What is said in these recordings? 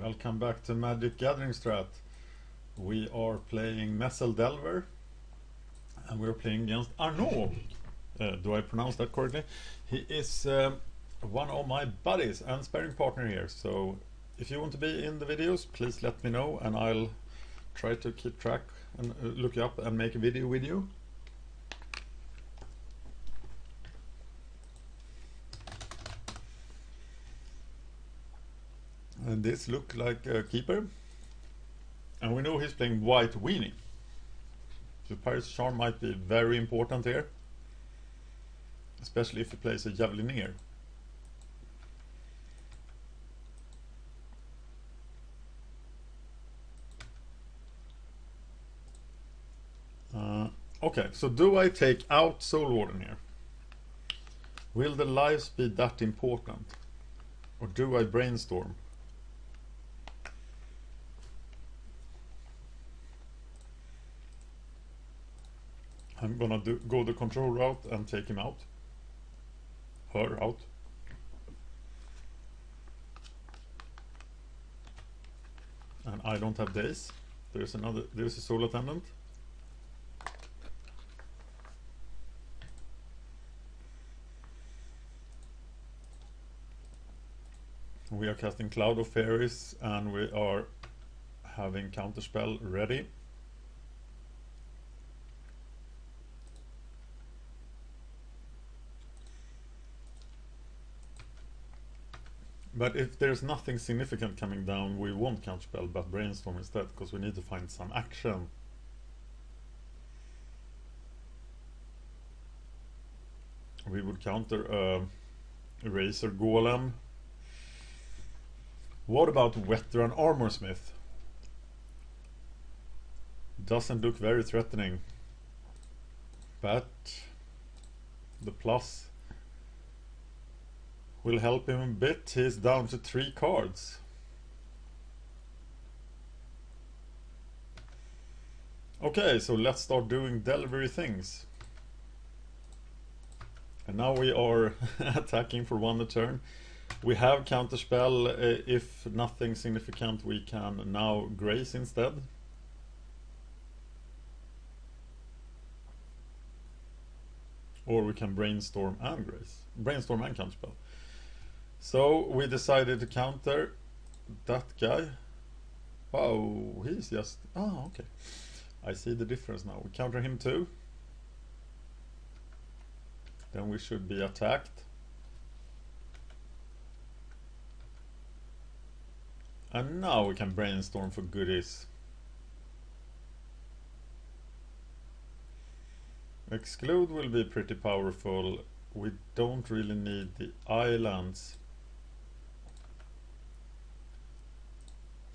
Welcome back to MagicGatheringStrat. We are playing Mezzel Delver and we're playing against Arnau. Do I pronounce that correctly? He is one of my buddies and sparring partner here. So if you want to be in the videos, please let me know and I'll try to keep track and look you up and make a video with you. And this look like a keeper. And we know he's playing White Weenie. So Pirate's Charm might be very important here. Especially if he plays a Javelineer. Okay, so do I take out Soul Warden here? Will the lives be that important? Or do I brainstorm? I'm gonna go the control route and take him out. Her out. And I don't have days. There's a soul attendant. We are casting Cloud of Fairies and we are having counterspell ready. But if there's nothing significant coming down, we won't counterspell but brainstorm instead, because we need to find some action. We would counter a Eraser Golem. What about Veteran Armorsmith? Doesn't look very threatening, but the plus will help him a bit. He's down to 3 cards. Okay, so let's start doing delivery things. And now we are attacking for 1 a turn. We have counterspell. If nothing significant, we can now grace instead. Or we can brainstorm and grace. Brainstorm and counterspell. So we decided to counter that guy. Wow, he's just... Oh, okay. I see the difference now. We counter him too. Then we should be attacked. And now we can brainstorm for goodies. Exclude will be pretty powerful. We don't really need the islands.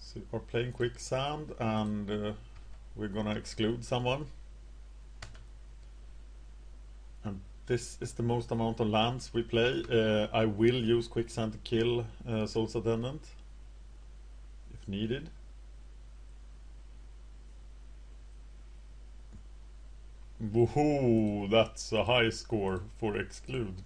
So we're playing Quicksand and we're gonna exclude someone. And this is the most amount of lands we play. I will use Quicksand to kill Soul's Attendant if needed. Woohoo! That's a high score for exclude.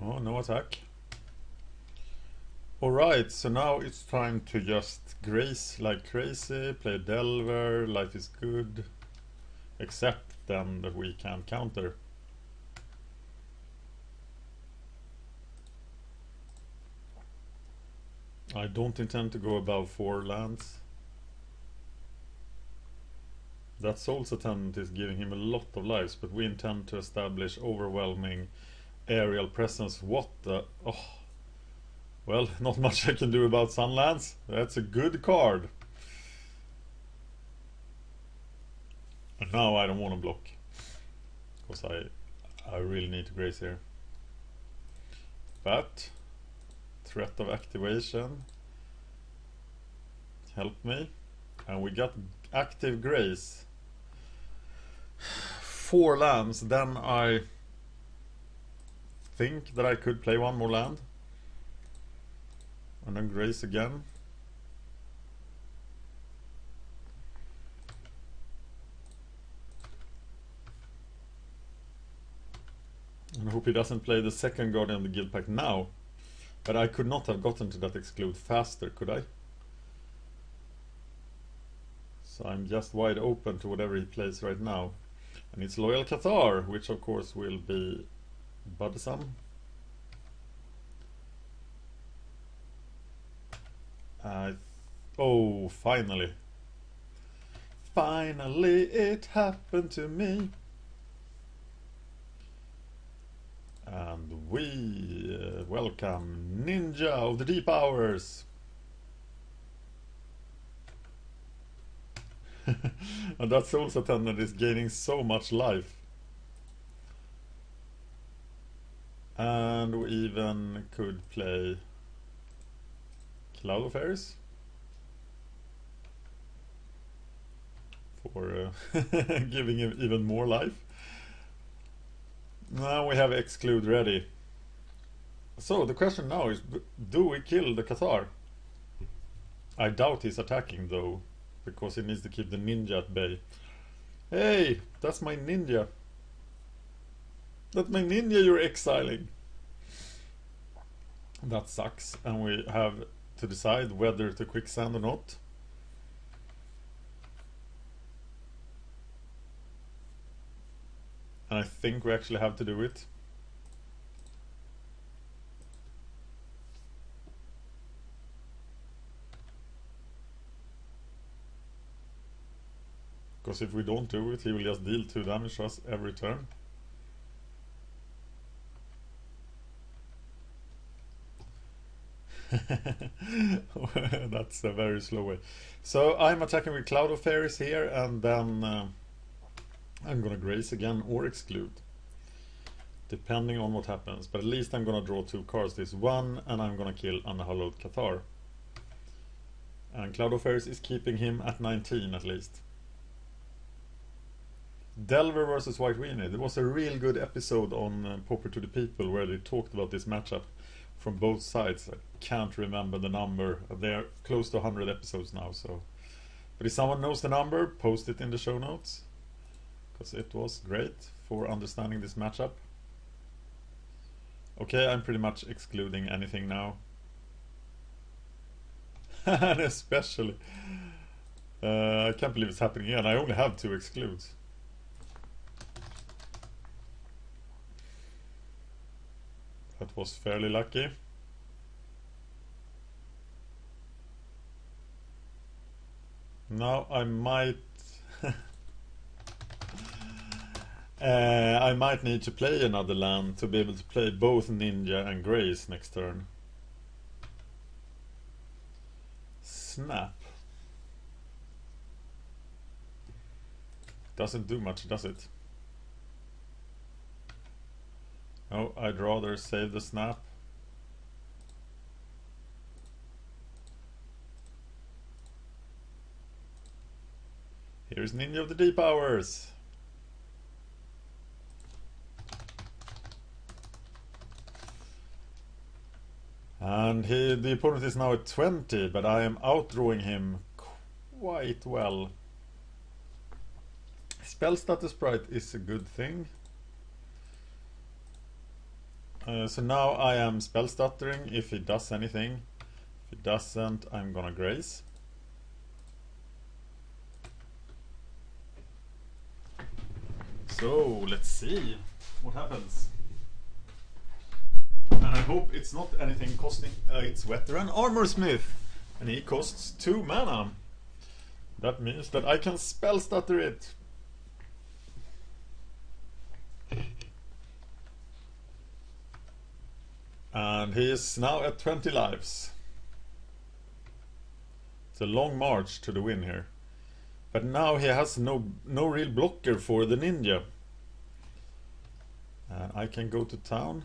Oh, no attack. Alright, so now it's time to just grace like crazy, play Delver, life is good, except then that we can counter. I don't intend to go above 4 lands. That Soul's Attendant is giving him a lot of lives, but we intend to establish overwhelming aerial presence. What the... Oh. Well, not much I can do about Sunlands. That's a good card. And now I don't want to block. Because I really need to grace here. But threat of activation. Help me. And we got active grace. 4 lands. Then I think that I could play 1 more land. And then grace again. And I hope he doesn't play the second Guardian of the Guild Pack now. But I could not have gotten to that exclude faster, could I? So I'm just wide open to whatever he plays right now. And it's Loyal Cathar, which of course will be bothersome. Oh, finally. Finally it happened to me. And we welcome Ninja of the Deep Hours. And that Souls Attendant is gaining so much life. And we even could play Cloud of Fairies for giving him even more life. Now we have exclude ready. So the question now is, do we kill the Cathar? I doubt he's attacking though, because he needs to keep the ninja at bay. Hey, that's my ninja. That's my ninja you're exiling. That sucks, and we have to decide whether to quicksand or not. And I think we actually have to do it. Because if we don't do it, he will just deal 2 damage to us every turn. That's a very slow way. So I'm attacking with Cloud of Fairies here, and then I'm gonna grace again or exclude, depending on what happens. But at least I'm gonna draw 2 cards this one, and I'm gonna kill Unhallowed Cathar. And Cloud of Fairies is keeping him at 19 at least. Delver versus White Weenie. There was a real good episode on Pauper to the People where they talked about this matchup from both sides. I can't remember the number. They're close to 100 episodes now, so. But if someone knows the number, post it in the show notes, because it was great for understanding this matchup. Okay, I'm pretty much excluding anything now. And especially, I can't believe it's happening again. I only have 2 excludes. That was fairly lucky. Now I might I might need to play another land to be able to play both Ninja and Grace next turn. Snap. Doesn't do much, does it? Oh, I'd rather save the snap. Here's Ninja of the Deep Hours. And the opponent is now at 20, but I am outdrawing him quite well. Spell status sprite is a good thing. So now I am spell stuttering if he does anything. If he doesn't, I'm gonna grace. So let's see what happens. And I hope it's not anything costing. It's Veteran Armorsmith, and he costs 2 mana. That means that I can spell stutter it. And he is now at 20 lives. It's a long march to the win here. But now he has no real blocker for the ninja. I can go to town.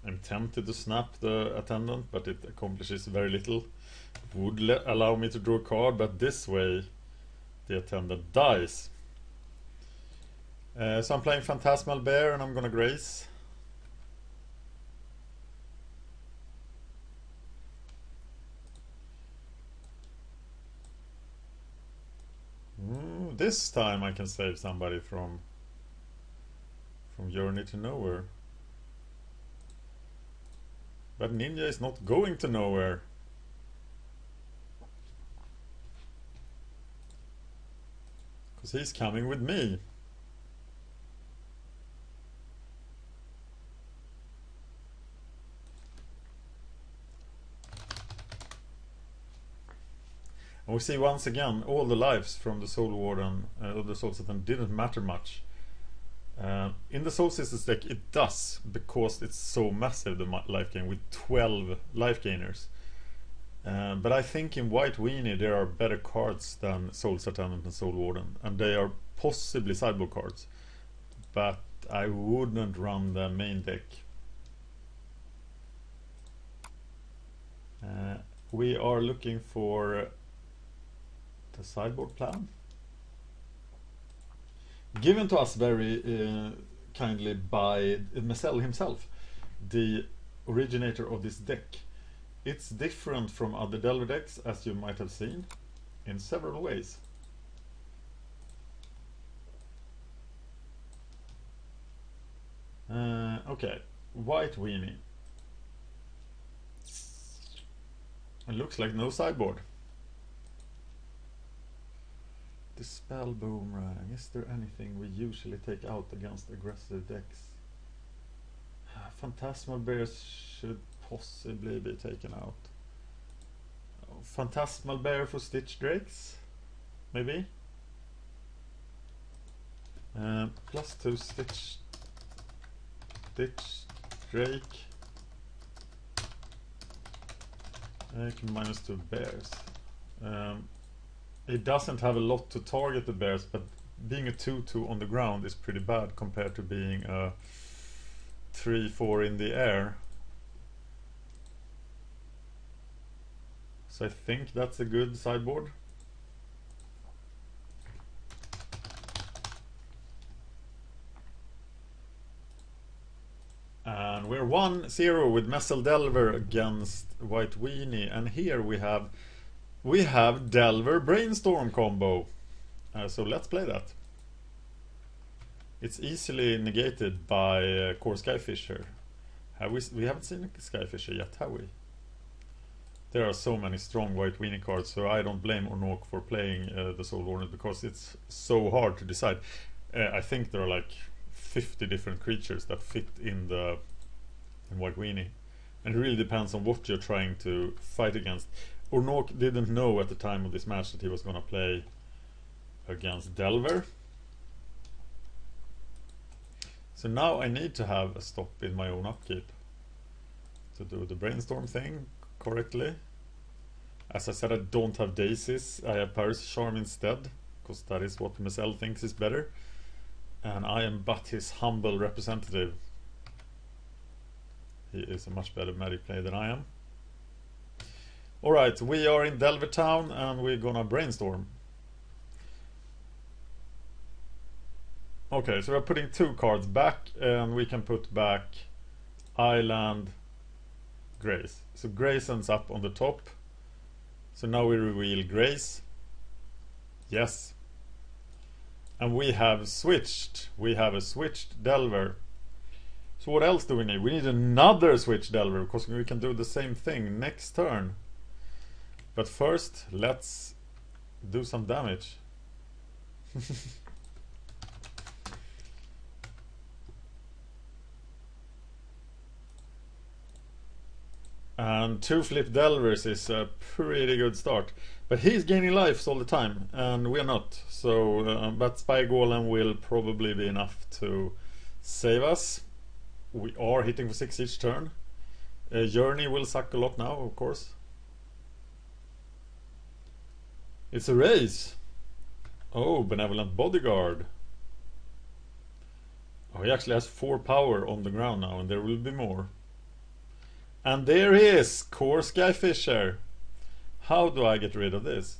I'm tempted to snap the attendant, but it accomplishes very little. Would allow me to draw a card, but this way the attendant dies. So I'm playing Phantasmal Bear, and I'm gonna grace. this time I can save somebody from Journey to Nowhere. But Ninja is not going to nowhere. Because he's coming with me. And we see once again all the lives from the Soul Warden, the Soul Satan didn't matter much. In the Soul Sisters deck it does, because it's so massive, the life gain, with 12 life gainers. But I think in White Weenie there are better cards than Soul Satan and Soul Warden, and they are possibly sideboard cards. But I wouldn't run the main deck. We are looking for the sideboard plan, given to us very kindly by Mezzel himself, the originator of this deck. It's different from other Delver decks, as you might have seen, in several ways. Okay, White Weenie. It looks like no sideboard. Dispel Boomerang. Is there anything we usually take out against aggressive decks? Phantasmal Bears should possibly be taken out. Phantasmal Bear for Stitch Drakes? Maybe? +2 Stitch Drake. -2 Bears. It doesn't have a lot to target the bears, but being a 2/2 on the ground is pretty bad compared to being a 3/4 in the air. So I think that's a good sideboard. And we're 1-0 with Mezzel Delver against White Weenie, and here we have Delver Brainstorm combo. So let's play that. It's easily negated by Core Skyfisher. We haven't seen a Skyfisher yet, have we? There are so many strong White Weenie cards, so I don't blame Arnau for playing the Soul Warden, because it's so hard to decide. I think there are like 50 different creatures that fit in White Weenie, and it really depends on what you're trying to fight against. Arnau didn't know at the time of this match that he was going to play against Delver. So now I need to have a stop in my own upkeep to do the brainstorm thing correctly. As I said, I don't have daisies, I have Paris Charm instead, because that is what Mezzel thinks is better, and I am but his humble representative. He is a much better Magic player than I am. Alright, we are in Delver Town and we're gonna brainstorm. Okay, so we're putting 2 cards back, and we can put back Island, Grace. So Grace ends up on the top. So now we reveal Grace. Yes. And we have switched. We have a switched Delver. So what else do we need? We need another switched Delver, because we can do the same thing next turn. But first, let's do some damage. And 2 flip Delvers is a pretty good start. But he's gaining lives all the time, and we're not. So, but Spy Golem will probably be enough to save us. We are hitting for 6 each turn. Journey will suck a lot now, of course. It's a race. Oh, Benevolent Bodyguard. Oh, he actually has 4 power on the ground now, and there will be more. And there he is, Core Skyfisher. How do I get rid of this?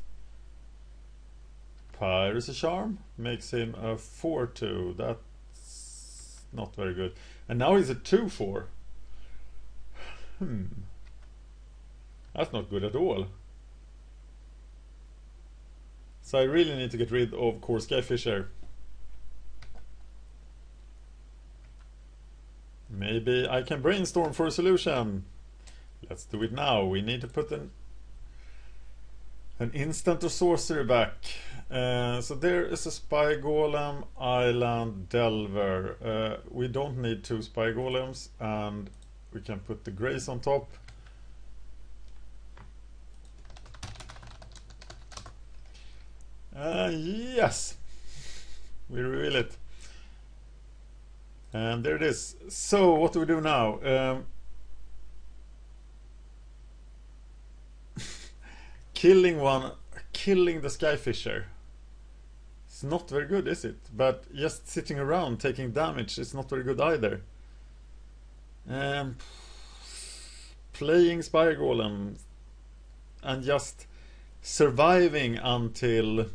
Piracy Charm makes him a 4/2. That's not very good. And now he's a 2/4. That's not good at all. So I really need to get rid of core Skyfisher. Maybe I can brainstorm for a solution. Let's do it now. We need to put an instant or sorcery back. So there is a Spy Golem, Island, Delver. We don't need 2 Spy Golems, and we can put the Grace on top. Yes, we reveal it. And there it is. So what do we do now? Killing the Skyfisher. It's not very good, is it? But just sitting around taking damage is not very good either. Playing Spy Golem and just surviving until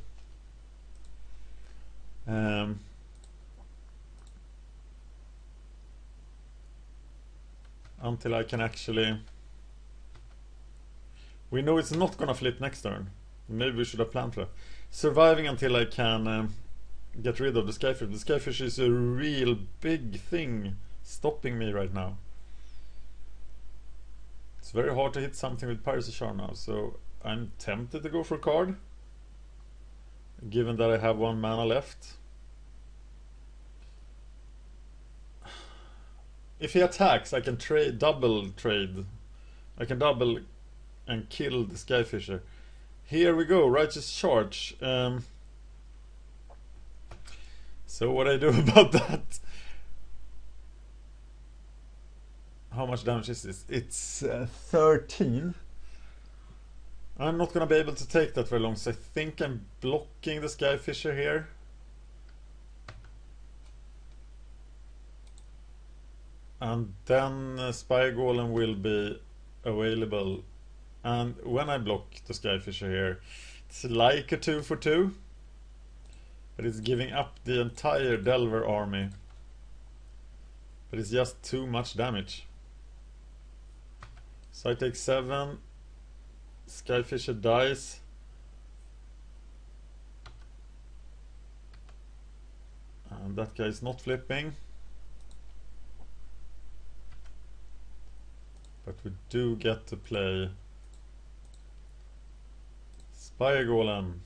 I can actually... We know it's not gonna flip next turn. Maybe we should have planned for that. Surviving until I can get rid of the Skyfish. The Skyfish is a real big thing stopping me right now. It's very hard to hit something with Piracy Charm now, so I'm tempted to go for a card, given that I have 1 mana left. If he attacks, I can double trade. I can double and kill the Skyfisher. Here we go, Righteous Charge. So what I do about that? How much damage is this? It's 13. I'm not gonna be able to take that very long, so I think I'm blocking the Skyfisher here. And then Spy Golem will be available. And when I block the Skyfisher here, it's like a 2 for 2. But it's giving up the entire Delver army. But it's just too much damage. So I take 7. Skyfisher dies. And that guy is not flipping. But we do get to play Spy Golem.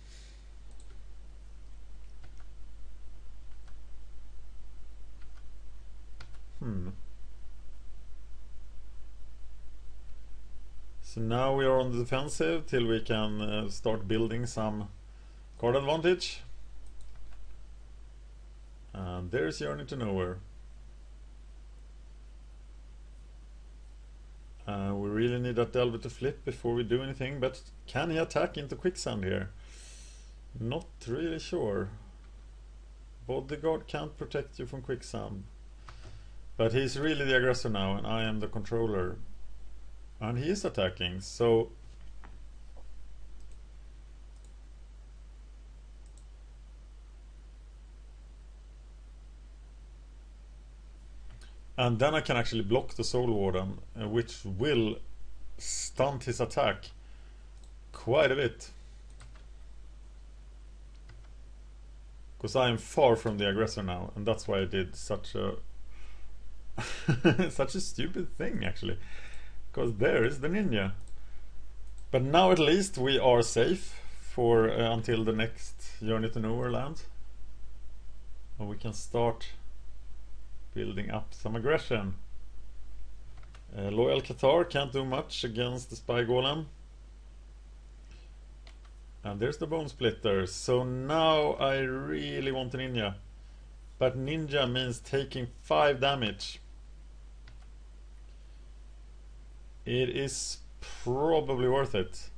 So now we are on the defensive till we can start building some card advantage. And there's Journey to Nowhere. We really need that Delver to flip before we do anything, but can he attack into Quicksand here? Not really sure. Bodyguard can't protect you from Quicksand. But he's really the aggressor now, and I am the controller. And he is attacking, so... And then I can actually block the Soul Warden, which will stunt his attack quite a bit. Because I am far from the aggressor now, and that's why I did such a such a stupid thing actually. Because there is the ninja. But now at least we are safe for until the next Journey to Nowhere land. And we can start building up some aggression. Loyal Qatar can't do much against the Spy Golem. And there's the Bone Splitter. So now I really want a ninja. But ninja means taking 5 damage. It is probably worth it.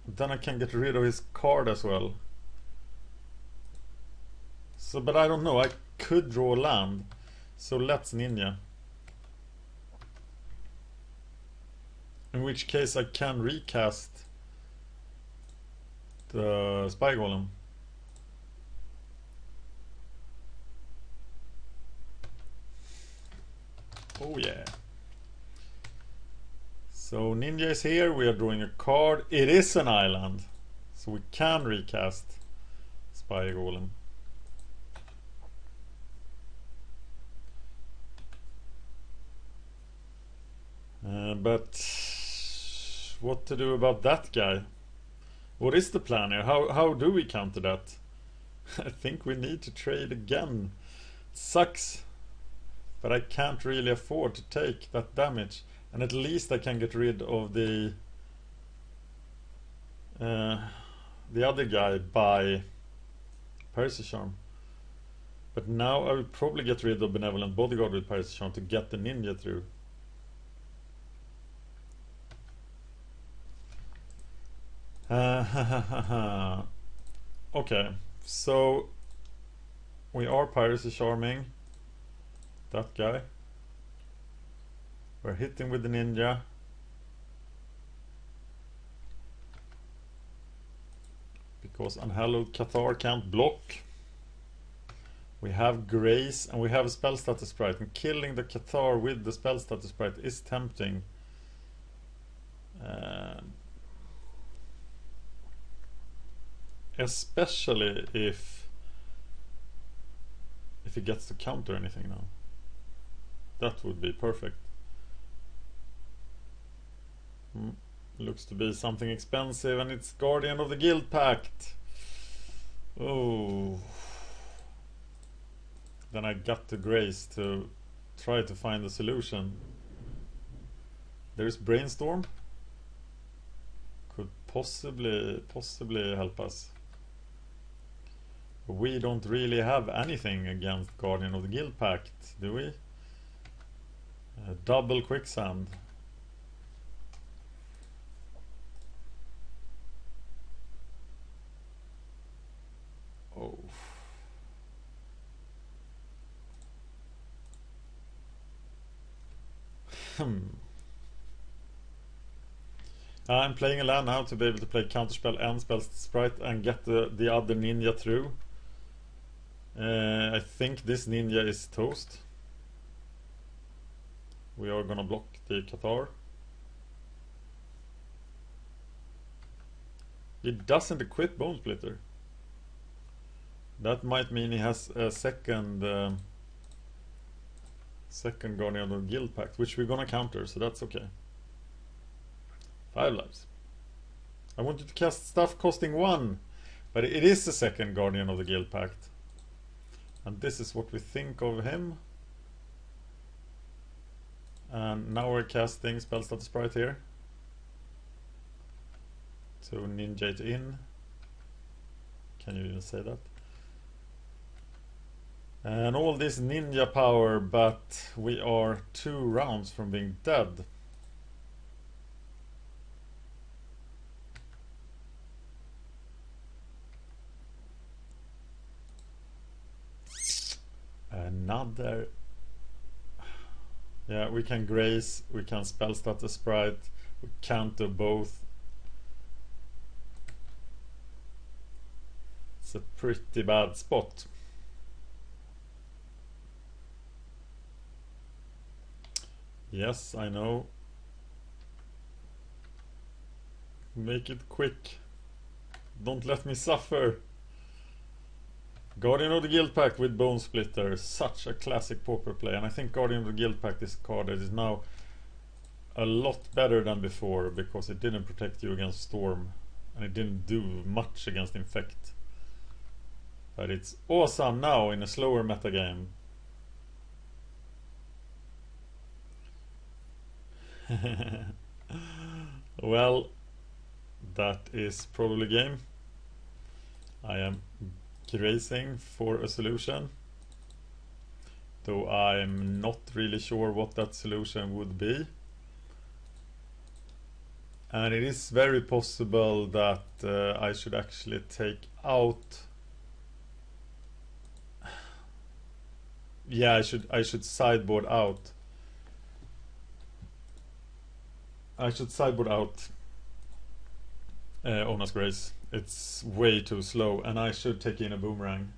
Then I can get rid of his card as well. So, but I don't know, I could draw land. So let's ninja. In which case I can recast the Spy Golem. Oh yeah. So ninja is here, we are drawing a card. It is an island. So we can recast Spy Golem. But what to do about that guy? What is the plan here? How do we counter that? I think we need to trade again. It sucks, but I can't really afford to take that damage. And at least I can get rid of the other guy by Piracy Charm. But now I will probably get rid of Benevolent Bodyguard with Piracy Charm to get the ninja through. Okay, so we are Piracy Charming that guy. We're hitting with the ninja. Because Unhallowed Cathar can't block. We have Grace and we have a Spell Status Sprite, and killing the Cathar with the Spell Status Sprite is tempting. Especially if he gets to counter anything now. That would be perfect. Looks to be something expensive, and it's Guardian of the Guild Pact. Oh. Then I got the Grace to try to find a solution. There's Brainstorm. Could possibly help us. We don't really have anything against Guardian of the Guild Pact, do we? Double Quicksand. Oh. I'm playing a land now to be able to play Counterspell and Spell Sprite and get the other ninja through. I think this ninja is toast. We are gonna block the Cathar. He doesn't equip Bone Splitter. That might mean he has a second Guardian of the Guild Pact, which we're gonna counter, so that's okay. 5 lives. I wanted to cast stuff costing 1, but it is the second Guardian of the Guild Pact. And this is what we think of him. And now we're casting Spell Status Sprite here. To ninja it in. Can you even say that? And all this ninja power, but we are 2 rounds from being dead. Another. Yeah, we can Grace, we can Spell Status Sprite, we counter both. It's a pretty bad spot. Yes, I know. Make it quick. Don't let me suffer. Guardian of the Guild Pact with Bone Splitter. Such a classic Pauper play. And I think Guardian of the Guild Pact is a card that is now a lot better than before, because it didn't protect you against Storm. And it didn't do much against Infect. But it's awesome now in a slower metagame. Well, that is probably game. I am racing for a solution, though I'm not really sure what that solution would be. And it is very possible that I should actually take out. Yeah, I should sideboard out. I should sideboard out Ona's Grace. It's way too slow, and I should take in a Boomerang.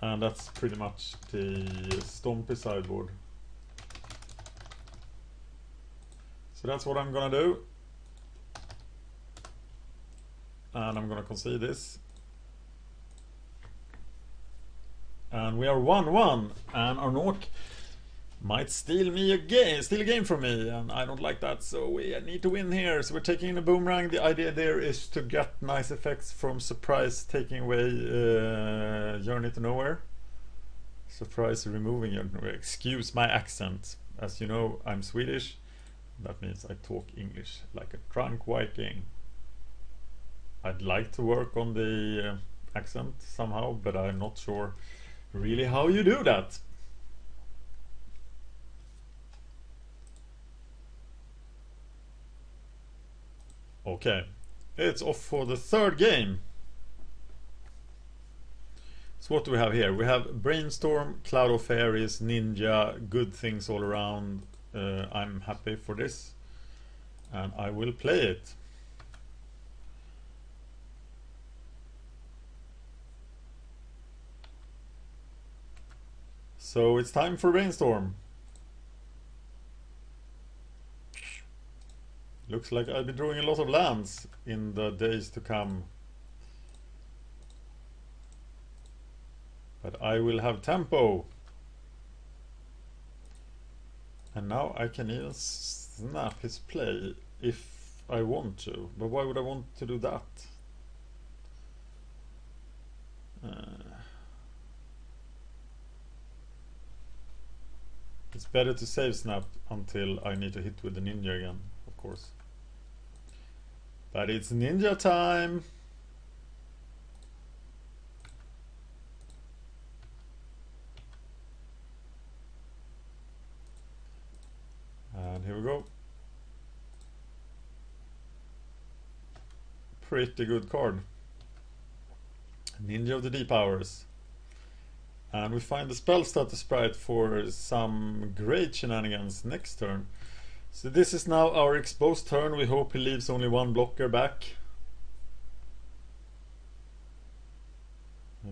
And that's pretty much the Stompy sideboard. So that's what I'm gonna do. and I'm gonna concede this. And we are 1-1, and Arnau might steal a game from me, and I don't like that, so we need to win here. So we're taking in a boomerang. The idea there is to get nice effects from surprise, taking away Journey to Nowhere. Surprise removing Journey to Nowhere. Excuse my accent. As you know, I'm Swedish. That means I talk English like a drunk Viking. I'd like to work on the accent somehow, but I'm not sure really how you do that. Okay, it's off for the third game. So what do we have here? We have Brainstorm, Cloud of Fairies, Ninja, good things all around. I'm happy for this, and I will play it. So it's time for Brainstorm. Looks like I'll be drawing a lot of lands in the days to come. But I will have tempo. And now I can even snap his play if I want to. But why would I want to do that? It's better to save snap until I need to hit with the ninja again, of course. But it's ninja time! And here we go. Pretty good card. Ninja of the D powers. And we find the spell status sprite for some great shenanigans next turn. So this is now our exposed turn. We hope he leaves only one blocker back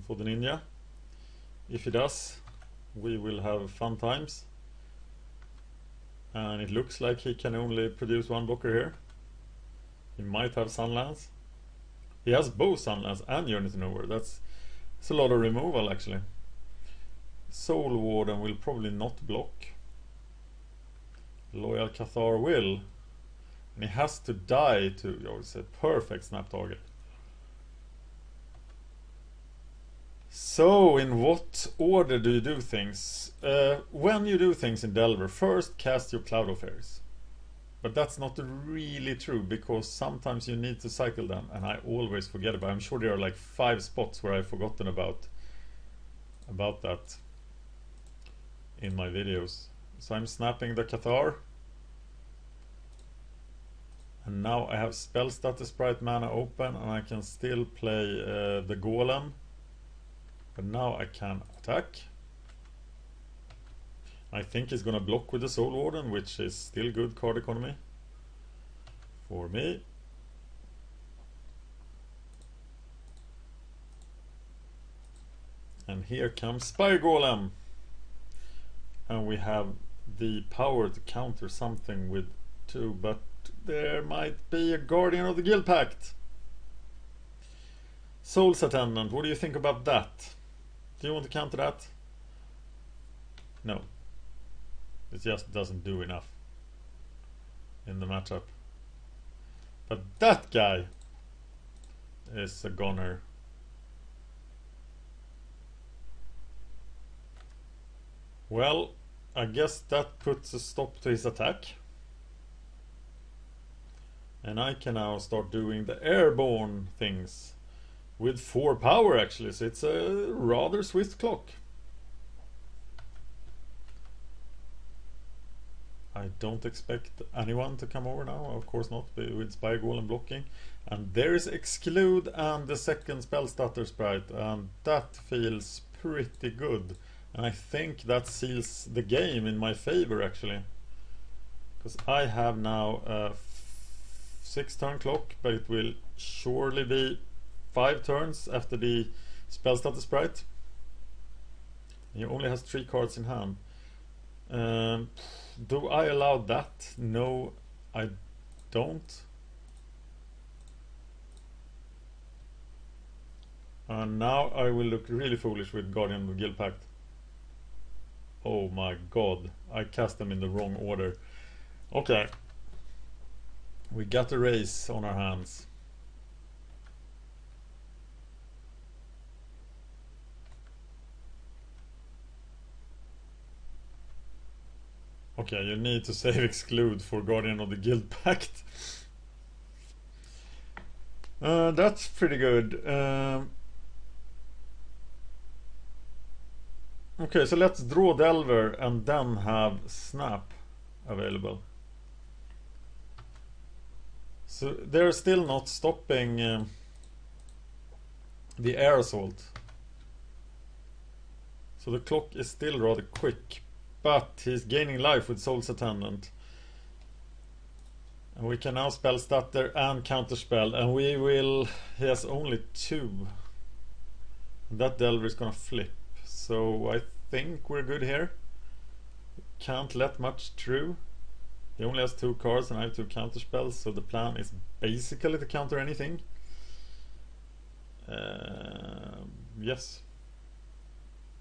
for the ninja. If he does, we will have fun times. And it looks like he can only produce one blocker here. He might have Sunlands. He has both Sunlands and Journey to Nowhere. That's a lot of removal actually. Soul Warden will probably not block. Loyal Cathar will. And he has to die to... Oh, it's a perfect snap target. So, in what order do you do things? When you do things in Delver, first cast your Cloud of Fairies. But that's not really true, because sometimes you need to cycle them, and I always forget about it. I'm sure there are like 5 spots where I've forgotten about that in my videos. So I'm snapping the Cathar. And now I have spell status sprite mana open, and I can still play the Golem. But now I can attack. I think he's gonna block with the Soul Warden, which is still good card economy for me. And here comes Spire Golem. And we have the power to counter something with 2, but there might be a Guardian of the Guild Pact. Soul's Attendant, what do you think about that? Do you want to counter that? No. It just doesn't do enough in the matchup. But that guy is a goner. Well, I guess that puts a stop to his attack. And I can now start doing the airborne things with 4 power actually, so it's a rather swift clock. I don't expect anyone to come over now, of course not, with Spire Golem blocking. And there is Exclude and the second spell stutter sprite, and that feels pretty good. And I think that seals the game in my favor actually. Because I have now a 6-turn clock, but it will surely be 5 turns after the spell status sprite. He only has 3 cards in hand. Do I allow that? No, I don't. And now I will look really foolish with Guardian of the Guild Pact. Oh my god, I cast them in the wrong order. Okay. We got a race on our hands. Okay, you need to save exclude for Guardian of the Guild Pact. That's pretty good. Okay, so let's draw Delver and then have Snap available. So they're still not stopping the air assault. So the clock is still rather quick, but he's gaining life with Soul's Attendant. And we can now spell Stutter and Counterspell, and we will... he has only 2. That Delver is gonna flip. So I think we're good here. Can't let much through. He only has 2 cards and I have 2 counter spells, so the plan is basically to counter anything. Yes.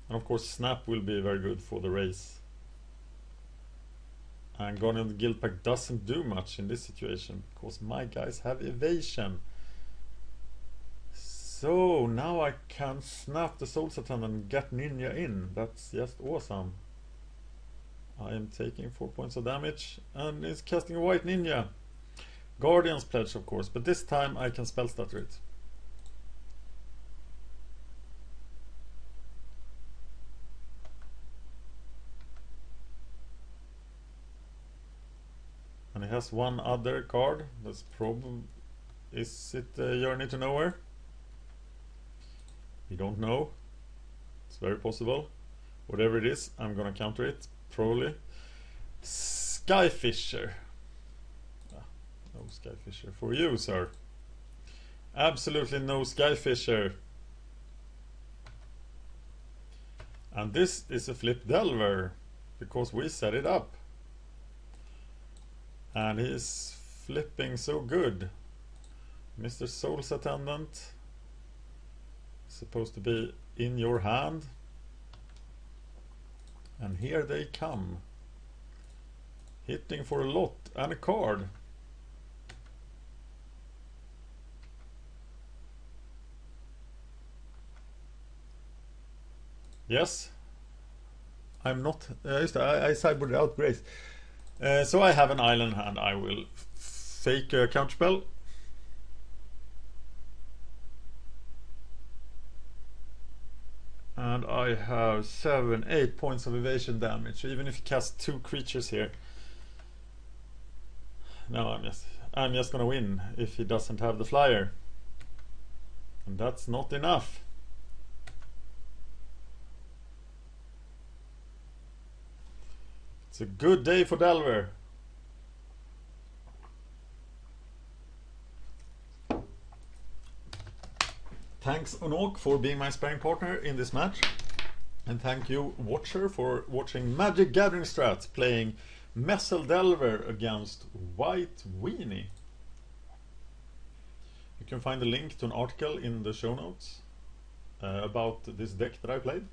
And of course Snap will be very good for the race. And Guardian of the Guild Pact doesn't do much in this situation because my guys have evasion. So now I can snap the Soul's Attendant and get Ninja in. That's just awesome. I am taking 4 points of damage and is casting a White Ninja. Guardian's Pledge of course, but this time I can spell stutter it. And he has one other card. That's probably... is it Journey to Nowhere? We don't know. It's very possible. Whatever it is, I'm gonna counter it. Probably. Skyfisher. No Skyfisher for you, sir. Absolutely no Skyfisher. And this is a flip Delver, because we set it up. And he's flipping so good. Mr. Soul's Attendant. Supposed to be in your hand. And here they come. Hitting for a lot and a card. Yes. I'm not... I sideboarded out Grace. So I have an island hand. I will fake a counterspell. And I have 8 points of evasion damage. So even if he casts 2 creatures here. No, I'm just gonna win if he doesn't have the flyer. And that's not enough. It's a good day for Delver. Thanks Arnau for being my sparring partner in this match. And thank you Watcher for watching MagicGatheringStrat playing Mezzel Delver against White Weenie. You can find a link to an article in the show notes about this deck that I played.